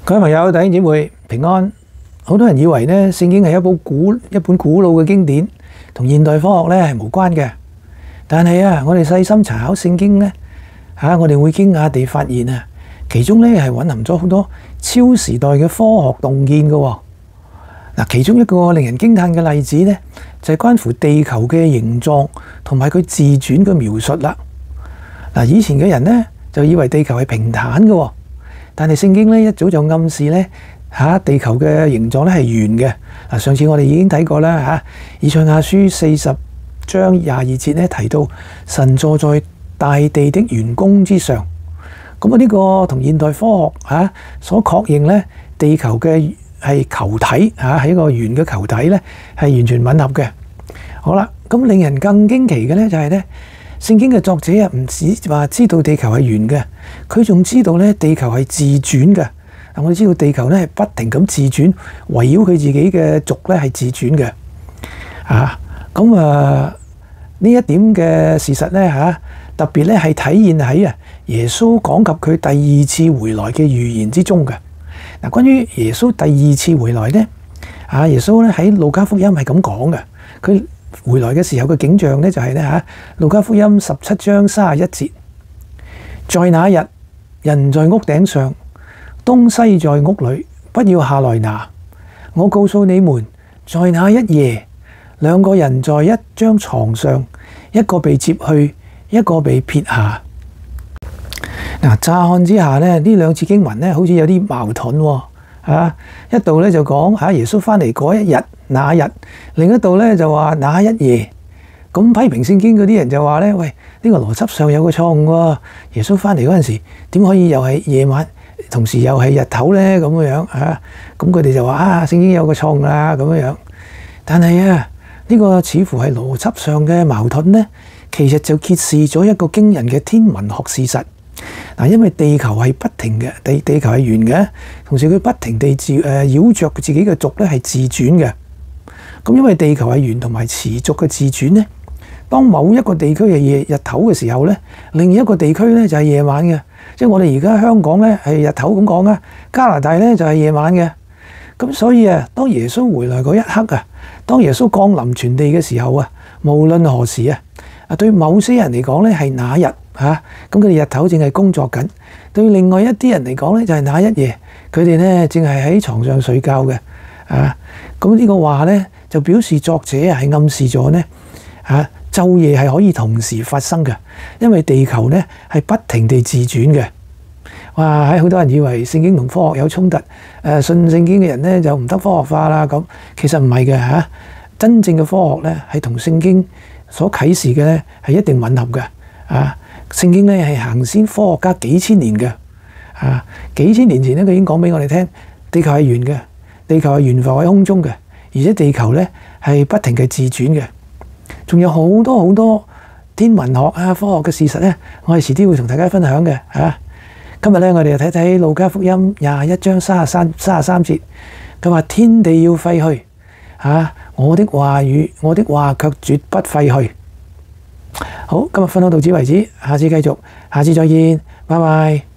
各位朋友、弟兄姊妹平安。好多人以為咧聖經係一本古老嘅經典，同現代科學咧係無關嘅。但係我哋細心查考聖經咧，我哋會驚訝地發現其中咧係蘊含咗好多超時代嘅科學洞見嘅。嗱，其中一個令人驚嘆嘅例子咧，就係關乎地球嘅形狀同埋佢自轉嘅描述啦。嗱，以前嘅人咧就以為地球係平坦嘅。但係聖經咧一早就暗示咧地球嘅形狀咧係圓嘅。嗱，上次我哋已經睇過啦以賽亞書40章22節咧提到神坐在大地的圓弓之上。咁呢個同現代科學所確認咧地球嘅係球體係一個圓嘅球體咧係完全吻合嘅。好啦，咁令人更驚奇嘅咧就係咧聖經嘅作者唔止話知道地球係圓嘅，佢仲知道咧地球係自轉嘅。嗱，我哋知道地球咧係不停咁自轉，圍繞佢自己嘅軸咧係自轉嘅。呢一點嘅事實咧特別咧係體現喺耶穌講及佢第二次回來嘅預言之中嘅。嗱，關於耶穌第二次回來咧，耶穌咧喺路加福音係咁講嘅，佢回來嘅時候嘅景象咧就係咧路加福音17章31節，在那日人在屋頂上，東西在屋裏，不要下來拿。我告訴你們，在那一夜，兩個人在一張床上，一個被接去，一個被撇下。嗱，乍看之下咧，呢兩次經文咧好似有啲矛盾喎。一度咧就講耶穌翻嚟嗰一日那一日，另一度咧就話那一夜。咁批評聖經嗰啲人就話咧，喂，呢個邏輯上有個錯誤喎。耶穌翻嚟嗰陣時點可以又係夜晚，同時又係日頭咧？咁樣咁佢哋就話聖經有個錯誤啦咁樣。但係呢個似乎係邏輯上嘅矛盾咧，其實就揭示咗一個驚人嘅天文學事實。嗱，因為地球係不停嘅，地球係圓嘅，同時佢不停地繞着自己嘅軸咧係自轉嘅。咁因為地球係圓同埋持續嘅自轉咧，當某一個地區係日頭嘅時候咧，另一個地區咧就係夜晚嘅。即係我哋而家香港咧係日頭咁講啊，加拿大咧就係夜晚嘅。咁所以當耶穌回來嗰一刻當耶穌降臨全地嘅時候無論何時對某些人嚟講咧係那日咁佢哋日頭正係工作緊，對另外一啲人嚟講咧就係那一夜，佢哋咧正係喺床上睡覺嘅。咁呢個話咧就表示作者係暗示咗咧晝夜係可以同時發生嘅，因為地球咧係不停地自轉嘅。哇！好多人以為聖經同科學有衝突，信聖經嘅人咧就唔得科學化啦咁。其實唔係嘅真正嘅科學咧係同聖經所啟示嘅咧係一定吻合嘅。聖經咧係行先科學家幾千年嘅。幾千年前咧佢已經講俾我哋聽，地球係圓嘅，地球係懸浮喺空中嘅，而且地球咧係不停嘅自轉嘅。仲有好多好多天文學科學嘅事實咧，我哋遲啲會同大家分享嘅。今日咧我哋就睇睇路加福音21章33節，佢話天地要廢去，我的話卻絕不廢去。好，今日分享到此為止，下次繼續，下次再見，拜拜。